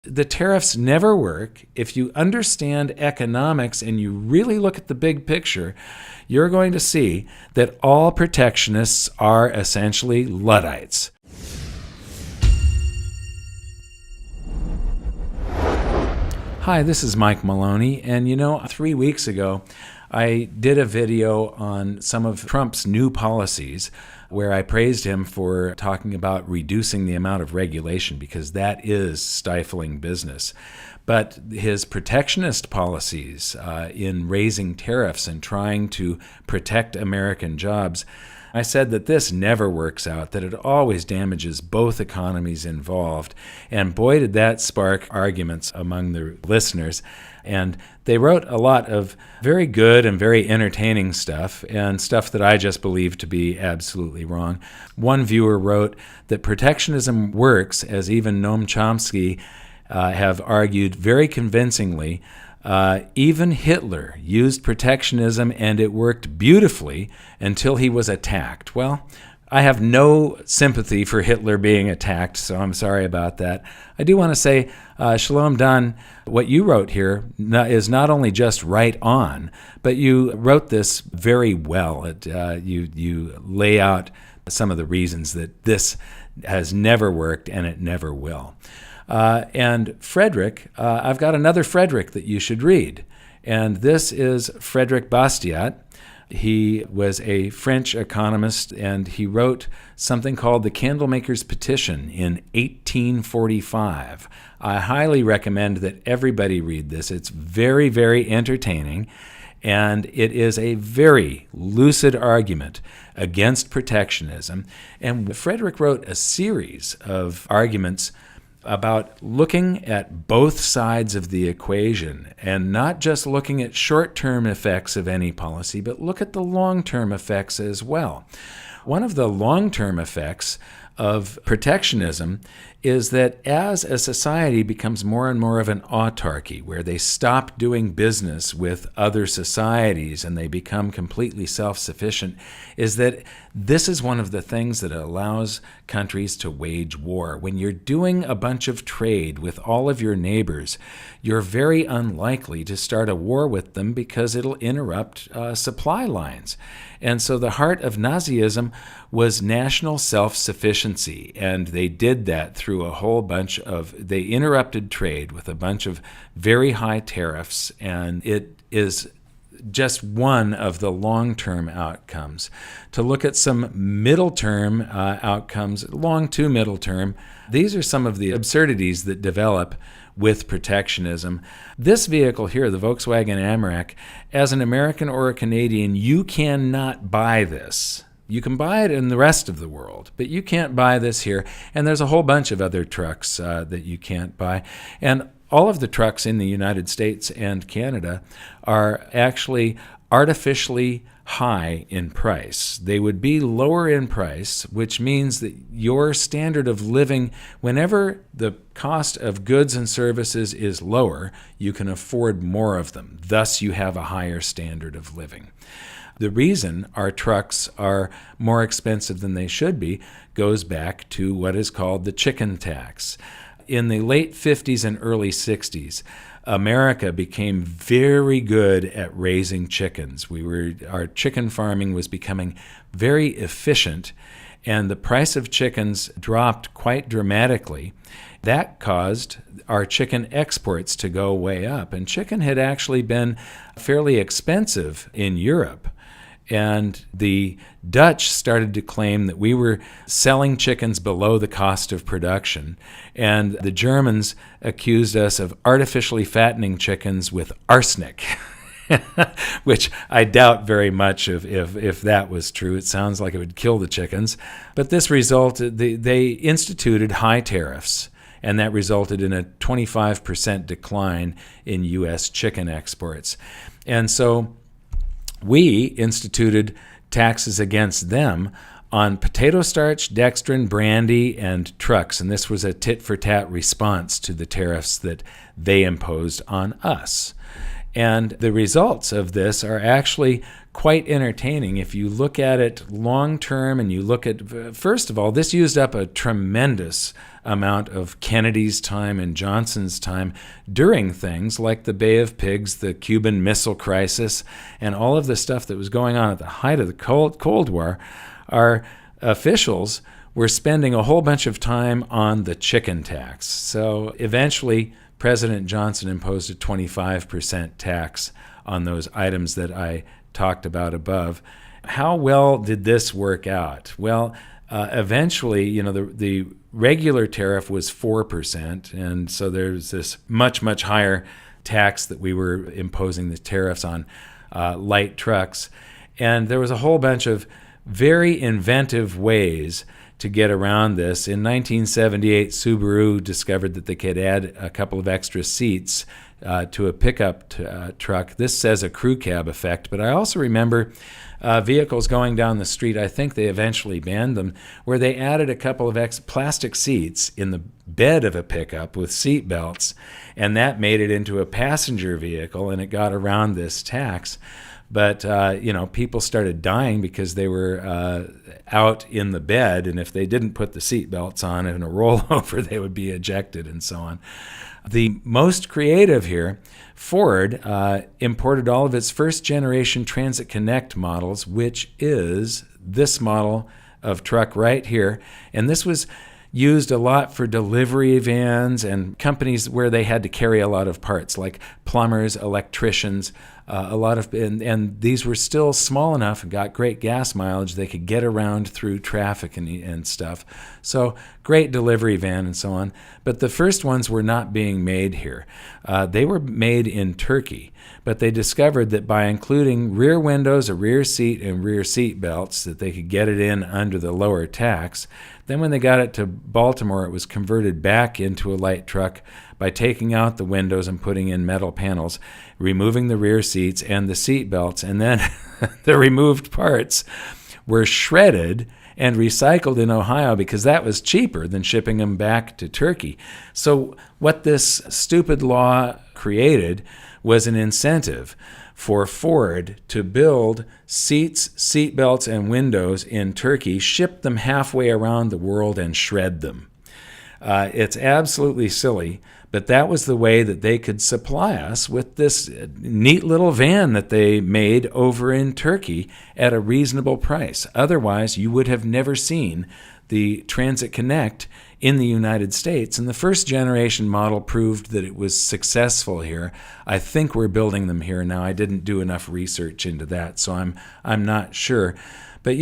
The tariffs never work. If you understand economics and you really look at the big picture, you're going to see that all protectionists are essentially Luddites. Hi, this is Mike Maloney, and 3 weeks ago, I did a video on some of Trump's new policies where I praised him for talking about reducing the amount of regulation because that is stifling business. But his protectionist policies in raising tariffs and trying to protect American jobs, I said that this never works out, that it always damages both economies involved. And boy, did that spark arguments among the listeners. And they wrote a lot of very good and very entertaining stuff, and stuff that I just believe to be absolutely wrong. One viewer wrote that protectionism works, as even Noam Chomsky have argued very convincingly. Even Hitler used protectionism, and it worked beautifully until he was attacked. Well, I have no sympathy for Hitler being attacked, so I'm sorry about that. I do want to say, Shalom Dan, what you wrote here is not only just right on, but you wrote this very well. You lay out some of the reasons that this has never worked and it never will. And Frederick, I've got another Frederick that you should read. And this is Frederick Bastiat. He was a French economist, and he wrote something called the Candlemaker's Petition in 1845. I highly recommend that everybody read this. It's very, very entertaining, and it is a very lucid argument against protectionism. And Frederick wrote a series of arguments about looking at both sides of the equation and not just looking at short-term effects of any policy, but look at the long-term effects as well. One of the long-term effects of protectionism is that as a society becomes more and more of an autarky, where they stop doing business with other societies and they become completely self-sufficient, is that this is one of the things that allows countries to wage war. When you're doing a bunch of trade with all of your neighbors, you're very unlikely to start a war with them because it'll interrupt supply lines. And so the heart of Nazism was national self-sufficiency, and they did that through a whole bunch of, they interrupted trade with a bunch of very high tariffs, and it is just one of the long-term outcomes. To look at some middle-term outcomes, long to middle-term, these are some of the absurdities that develop with protectionism. This vehicle here, the Volkswagen Amarok, as an American or a Canadian, you cannot buy this. You can buy it in the rest of the world, but you can't buy this here. And there's a whole bunch of other trucks that you can't buy. And all of the trucks in the United States and Canada are actually artificially high in price. They would be lower in price, which means that your standard of living, whenever the cost of goods and services is lower, you can afford more of them. Thus, you have a higher standard of living. The reason our trucks are more expensive than they should be goes back to what is called the chicken tax. In the late 50s and early 60s, America became very good at raising chickens. Our chicken farming was becoming very efficient, and the price of chickens dropped quite dramatically. That caused our chicken exports to go way up, and chicken had actually been fairly expensive in Europe. And the Dutch started to claim that we were selling chickens below the cost of production. And the Germans accused us of artificially fattening chickens with arsenic, which I doubt very much if that was true. It sounds like it would kill the chickens. But this resulted, they instituted high tariffs, and that resulted in a 25% decline in U.S. chicken exports. And so we instituted taxes against them on potato starch, dextrin, brandy, and trucks, and this was a tit-for-tat response to the tariffs that they imposed on us. And the results of this are actually quite entertaining. If you look at it long term and you look at, first of all, this used up a tremendous amount of Kennedy's time and Johnson's time during things like the Bay of Pigs, the Cuban Missile Crisis, and all of the stuff that was going on at the height of the Cold War. Our officials were spending a whole bunch of time on the chicken tax. So eventually, President Johnson imposed a 25% tax on those items that I talked about above. How well did this work out? Well, eventually, the regular tariff was 4%, and so there's this much, much higher tax that we were imposing the tariffs on light trucks. And there was a whole bunch of very inventive ways to get around this. In 1978, Subaru discovered that they could add a couple of extra seats to a pickup truck. This says a crew cab effect, but I also remember vehicles going down the street, I think they eventually banned them, where they added a couple of plastic seats in the bed of a pickup with seat belts, and that made it into a passenger vehicle, and it got around this tax. But, people started dying because they were out in the bed, and if they didn't put the seat belts on in a rollover, they would be ejected and so on. The most creative here, Ford imported all of its first-generation Transit Connect models, which is this model of truck right here. And this was used a lot for delivery vans and companies where they had to carry a lot of parts, like plumbers, electricians, and these were still small enough and got great gas mileage. They could get around through traffic and stuff. So great delivery van and so on. But the first ones were not being made here. They were made in Turkey, but they discovered that by including rear windows, a rear seat, and rear seat belts, that they could get it in under the lower tax. Then when they got it to Baltimore, it was converted back into a light truck by taking out the windows and putting in metal panels, removing the rear seats and the seat belts, and then the removed parts were shredded and recycled in Ohio because that was cheaper than shipping them back to Turkey. So what this stupid law created was an incentive for Ford to build seats, seat belts, and windows in Turkey, ship them halfway around the world, and shred them. It's absolutely silly, but that was the way that they could supply us with this neat little van that they made over in Turkey at a reasonable price. Otherwise, you would have never seen the Transit Connect in the United States, and the first generation model proved that it was successful here. I think we're building them here now. I didn't do enough research into that, so I'm not sure. But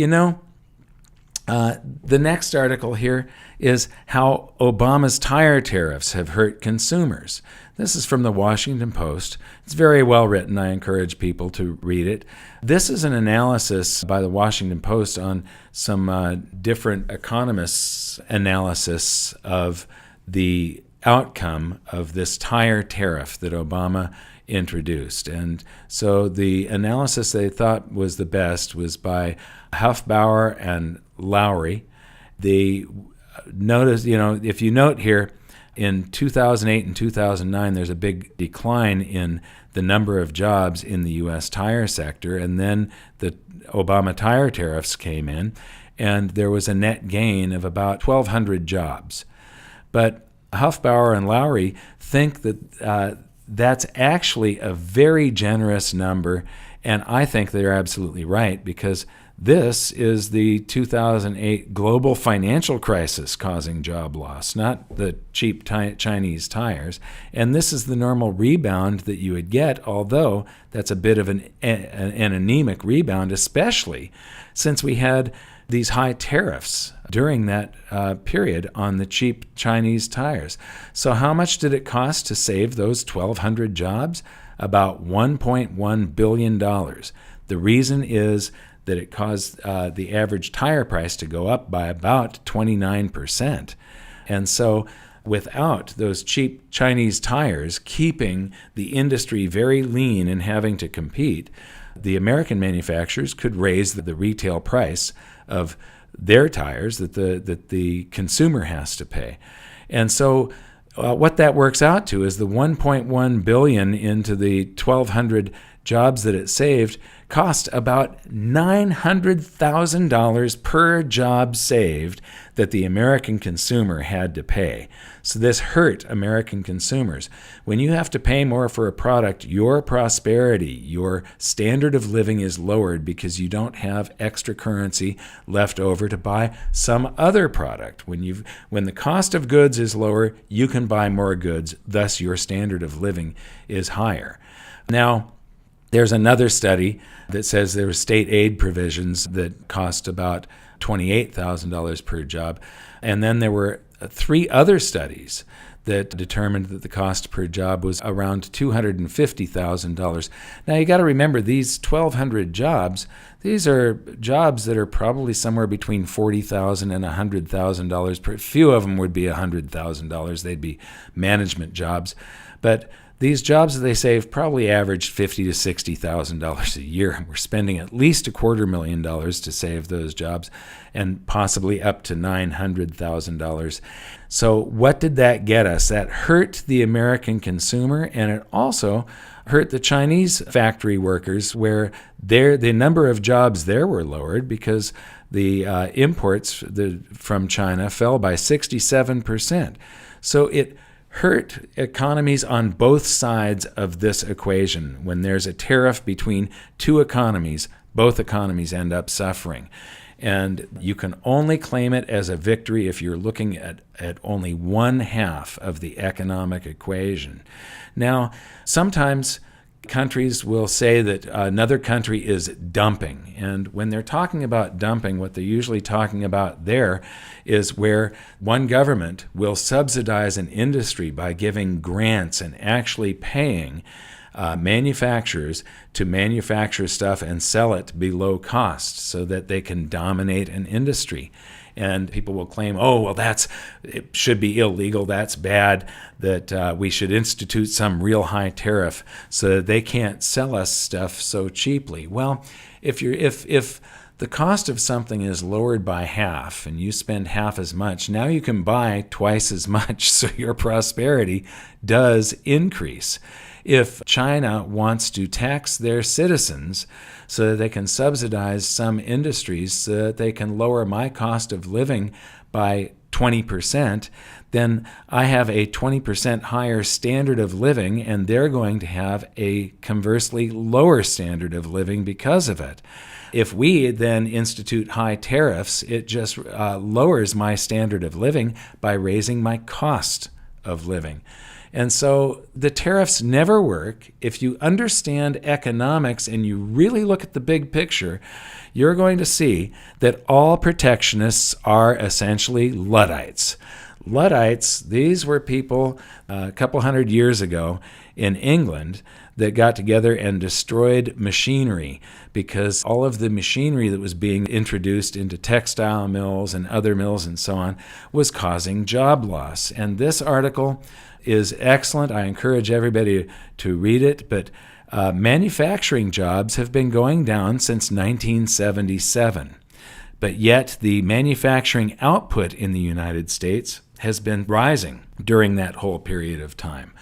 the next article here is how Obama's tire tariffs have hurt consumers. This is from the Washington Post. It's very well written. I encourage people to read it. This is an analysis by the Washington Post on some different economists' analysis of the outcome of this tire tariff that Obama introduced. And so the analysis they thought was the best was by Hufbauer and Lowry. They noticed, if you note here, in 2008 and 2009, there's a big decline in the number of jobs in the U.S. tire sector, and then the Obama tire tariffs came in, and there was a net gain of about 1,200 jobs. But Hufbauer and Lowry think that that's actually a very generous number, and I think they're absolutely right, because this is the 2008 global financial crisis causing job loss, not the cheap Chinese tires. And this is the normal rebound that you would get, although that's a bit of an anemic rebound, especially since we had these high tariffs during that period on the cheap Chinese tires. So how much did it cost to save those 1,200 jobs? About $1.1 billion. The reason is that it caused the average tire price to go up by about 29%. And so without those cheap Chinese tires keeping the industry very lean and having to compete, the American manufacturers could raise the retail price of their tires that the consumer has to pay. And so what that works out to is the 1.1 billion into the 1,200 jobs that it saved cost about $900,000 per job saved that the American consumer had to pay. So this hurt American consumers. When you have to pay more for a product, your prosperity, your standard of living is lowered because you don't have extra currency left over to buy some other product. When the cost of goods is lower, you can buy more goods, thus your standard of living is higher. Now, there's another study that says there were state aid provisions that cost about $28,000 per job. And then there were 3 other studies that determined that the cost per job was around $250,000. Now, you got to remember, these 1,200 jobs, these are jobs that are probably somewhere between $40,000 and $100,000 per. Few of them would be $100,000. They'd be management jobs. But these jobs that they save probably averaged $50,000 to $60,000 a year. We're spending at least $250,000 to save those jobs, and possibly up to $900,000. So what did that get us? That hurt the American consumer, and it also hurt the Chinese factory workers, where the number of jobs there were lowered because the imports from China fell by 67%. So it hurt economies on both sides of this equation. When there's a tariff between two economies, both economies end up suffering. And you can only claim it as a victory if you're looking at only one half of the economic equation. Now, sometimes countries will say that another country is dumping. And when they're talking about dumping, what they're usually talking about there is where one government will subsidize an industry by giving grants and actually paying manufacturers to manufacture stuff and sell it below cost so that they can dominate an industry. And people will claim, oh, well, it should be illegal, that's bad, that we should institute some real high tariff so that they can't sell us stuff so cheaply. Well, if the cost of something is lowered by half and you spend half as much, now you can buy twice as much, so your prosperity does increase. If China wants to tax their citizens so that they can subsidize some industries so that they can lower my cost of living by 20%, then I have a 20% higher standard of living, and they're going to have a conversely lower standard of living because of it. If we then institute high tariffs, it just lowers my standard of living by raising my cost of living. And so the tariffs never work. If you understand economics and you really look at the big picture, you're going to see that all protectionists are essentially Luddites. Luddites, these were people a couple hundred years ago in England that got together and destroyed machinery, because all of the machinery that was being introduced into textile mills and other mills and so on was causing job loss. And this article is excellent. I encourage everybody to read it. But manufacturing jobs have been going down since 1977. But yet the manufacturing output in the United States has been rising during that whole period of time.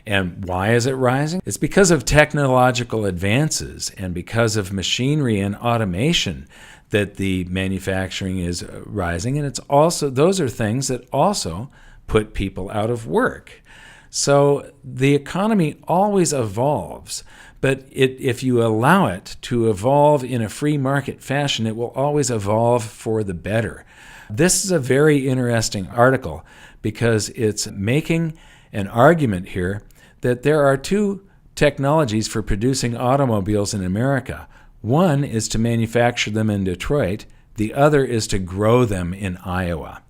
And why is it rising? It's because of technological advances and because of machinery and automation that the manufacturing is rising. And it's also, those are things that also put people out of work. So the economy always evolves, but if you allow it to evolve in a free market fashion, it will always evolve for the better. This is a very interesting article because it's making an argument here that there are two technologies for producing automobiles in America. One is to manufacture them in Detroit. The other is to grow them in Iowa.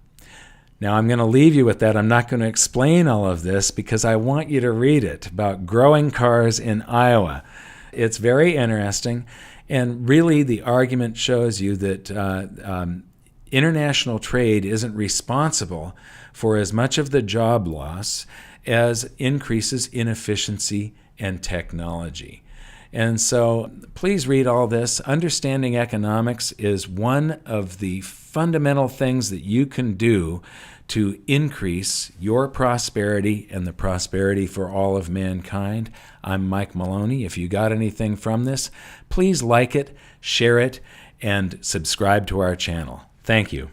Now, I'm going to leave you with that. I'm not going to explain all of this because I want you to read it about growing cars in Iowa. It's very interesting. And really, the argument shows you that international trade isn't responsible for as much of the job loss as increases in efficiency and technology. And so please read all this. Understanding economics is one of the fundamental things that you can do to increase your prosperity and the prosperity for all of mankind. I'm Mike Maloney. If you got anything from this, please like it, share it, and subscribe to our channel. Thank you.